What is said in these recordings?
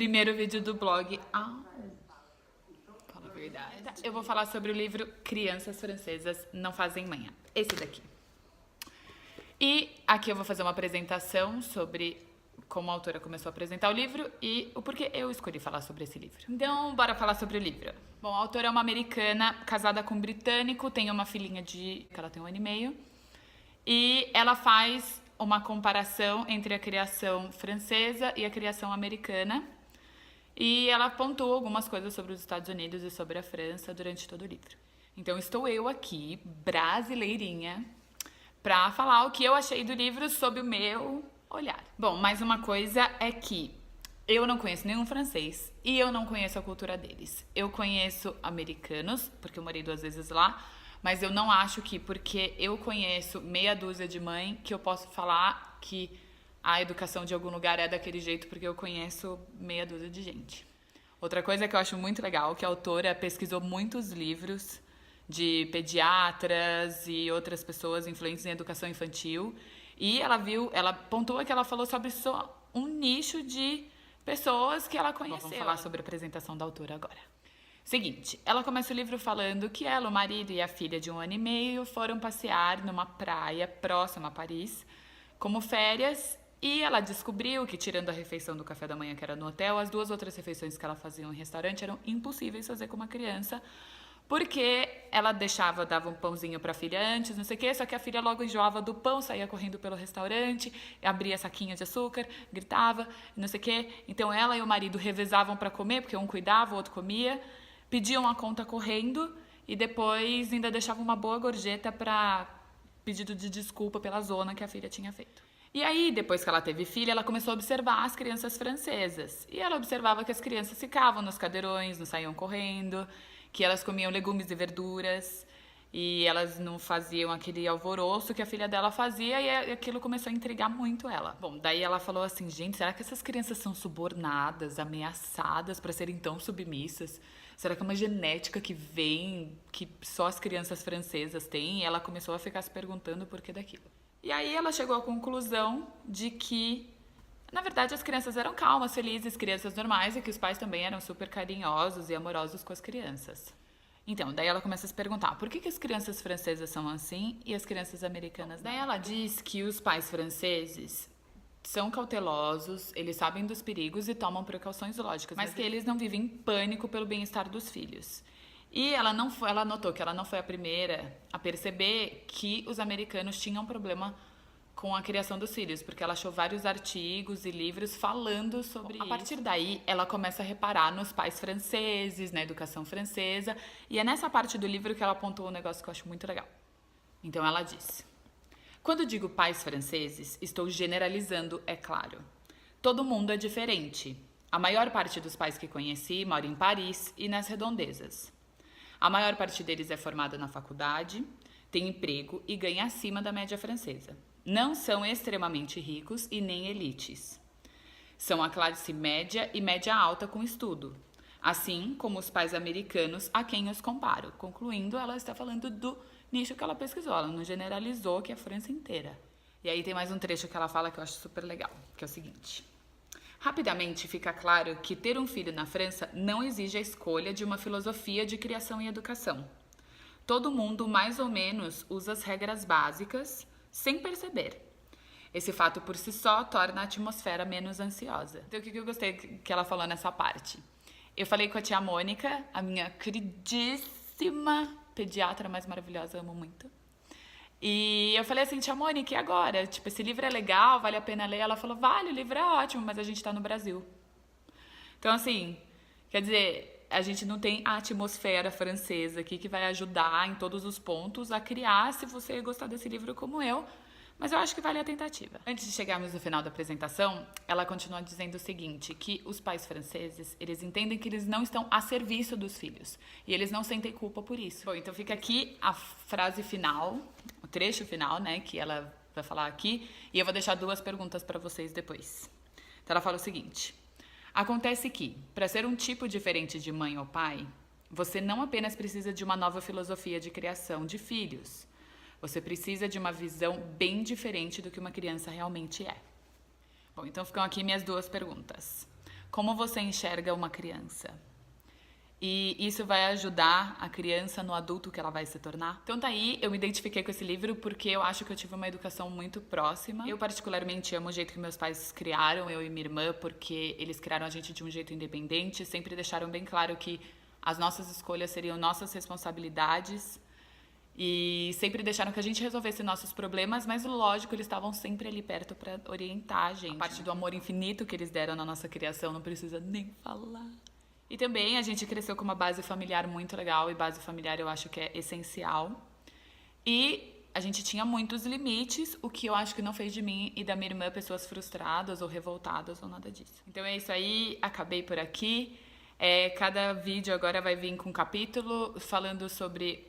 primeiro vídeo do blog. Fala a verdade. Eu vou falar sobre o livro Crianças Francesas Não Fazem Manha. Esse daqui. E aqui eu vou fazer uma apresentação sobre como a autora começou a apresentar o livro e o porquê eu escolhi falar sobre esse livro. Então, bora falar sobre o livro. Bom, a autora é uma americana, casada com um britânico, tem uma filhinha que ela tem 1 ano e meio. E ela faz uma comparação entre a criação francesa e a criação americana. E ela pontua algumas coisas sobre os Estados Unidos e sobre a França durante todo o livro. Então, estou eu aqui, brasileirinha, para falar o que eu achei do livro sob o meu olhar. Bom, mais uma coisa é que eu não conheço nenhum francês e eu não conheço a cultura deles. Eu conheço americanos, porque eu morei 2 vezes lá, mas eu não acho que porque eu conheço meia dúzia de mãe que eu posso falar que a educação de algum lugar é daquele jeito porque eu conheço meia dúzia de gente. Outra coisa que eu acho muito legal, que a autora pesquisou muitos livros de pediatras e outras pessoas influentes em educação infantil. E ela pontua que ela falou sobre só um nicho de pessoas que ela conheceu. Bom, vamos falar sobre a apresentação da autora agora. Seguinte, ela começa o livro falando que ela, o marido e a filha de 1 ano e meio foram passear numa praia próxima a Paris, como férias, e ela descobriu que, tirando a refeição do café da manhã que era no hotel, as 2 outras refeições que ela fazia em restaurante eram impossíveis fazer com uma criança, porque ela dava um pãozinho para a filha antes, não sei o quê, só que a filha logo enjoava do pão, saía correndo pelo restaurante, abria saquinho de açúcar, gritava, não sei o quê. Então ela e o marido revezavam para comer, porque um cuidava, o outro comia, pediam a conta correndo e depois ainda deixavam uma boa gorjeta para pedido de desculpa pela zona que a filha tinha feito. E aí, depois que ela teve filha, ela começou a observar as crianças francesas. E ela observava que as crianças ficavam nos cadeirões, não saíam correndo, que elas comiam legumes e verduras e elas não faziam aquele alvoroço que a filha dela fazia e aquilo começou a intrigar muito ela. Bom, daí ela falou assim, gente, será que essas crianças são subornadas, ameaçadas para serem tão submissas? Será que é uma genética que vem, que só as crianças francesas têm? E ela começou a ficar se perguntando o porquê daquilo. E aí ela chegou à conclusão de que, na verdade, as crianças eram calmas, felizes, crianças normais, e que os pais também eram super carinhosos e amorosos com as crianças. Então, daí ela começa a se perguntar, por que as crianças francesas são assim e as crianças americanas não? Daí ela diz que os pais franceses são cautelosos, eles sabem dos perigos e tomam precauções lógicas, mas que eles não vivem em pânico pelo bem-estar dos filhos. E ela notou que ela não foi a primeira a perceber que os americanos tinham problema com a criação dos filhos, porque ela achou vários artigos e livros falando sobre isso. A partir daí, ela começa a reparar nos pais franceses, na educação francesa, e é nessa parte do livro que ela apontou um negócio que eu acho muito legal. Então ela diz: quando digo pais franceses, estou generalizando, é claro. Todo mundo é diferente. A maior parte dos pais que conheci mora em Paris e nas redondezas. A maior parte deles é formada na faculdade, tem emprego e ganha acima da média francesa. Não são extremamente ricos e nem elites. São a classe média e média alta com estudo, assim como os pais americanos a quem os comparo. Concluindo, ela está falando do nicho que ela pesquisou, ela não generalizou que é a França inteira. E aí tem mais um trecho que ela fala que eu acho super legal, que é o seguinte: rapidamente fica claro que ter um filho na França não exige a escolha de uma filosofia de criação e educação. Todo mundo mais ou menos usa as regras básicas sem perceber. Esse fato por si só torna a atmosfera menos ansiosa. Então o que eu gostei que ela falou nessa parte? Eu falei com a tia Mônica, a minha queridíssima pediatra mais maravilhosa, amo muito. E eu falei assim, tia Mônica, e agora? Tipo, esse livro é legal, vale a pena ler? Ela falou, vale, o livro é ótimo, mas a gente tá no Brasil. Então assim, quer dizer, a gente não tem a atmosfera francesa aqui que vai ajudar em todos os pontos a criar, se você gostar desse livro como eu, mas eu acho que vale a tentativa. Antes de chegarmos no final da apresentação, ela continua dizendo o seguinte, que os pais franceses, eles entendem que eles não estão a serviço dos filhos, e eles não sentem culpa por isso. Bom, então fica aqui a frase final, o trecho final, né, que ela vai falar aqui, e eu vou deixar 2 perguntas para vocês depois. Então ela fala o seguinte: acontece que, para ser um tipo diferente de mãe ou pai, você não apenas precisa de uma nova filosofia de criação de filhos, você precisa de uma visão bem diferente do que uma criança realmente é. Bom, então ficam aqui minhas 2 perguntas. como você enxerga uma criança. E isso vai ajudar a criança no adulto que ela vai se tornar. Então tá aí, eu me identifiquei com esse livro porque eu acho que eu tive uma educação muito próxima. Eu particularmente amo o jeito que meus pais criaram, eu e minha irmã, porque eles criaram a gente de um jeito independente, sempre deixaram bem claro que as nossas escolhas seriam nossas responsabilidades e sempre deixaram que a gente resolvesse nossos problemas, mas lógico, eles estavam sempre ali perto pra orientar a gente. A parte do amor infinito que eles deram na nossa criação, não precisa nem falar. E também a gente cresceu com uma base familiar muito legal, e base familiar eu acho que é essencial. E a gente tinha muitos limites, o que eu acho que não fez de mim e da minha irmã pessoas frustradas ou revoltadas ou nada disso. Então é isso aí, acabei por aqui. Cada vídeo agora vai vir com um capítulo falando sobre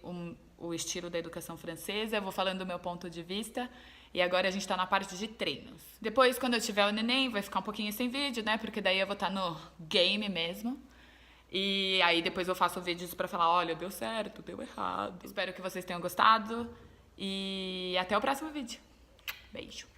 o estilo da educação francesa, eu vou falando do meu ponto de vista. E agora a gente tá na parte de treinos. Depois, quando eu tiver o neném, vai ficar um pouquinho sem vídeo, né? Porque daí eu vou estar no game mesmo. E aí depois eu faço vídeos pra falar, olha, deu certo, deu errado. Espero que vocês tenham gostado e até o próximo vídeo. Beijo.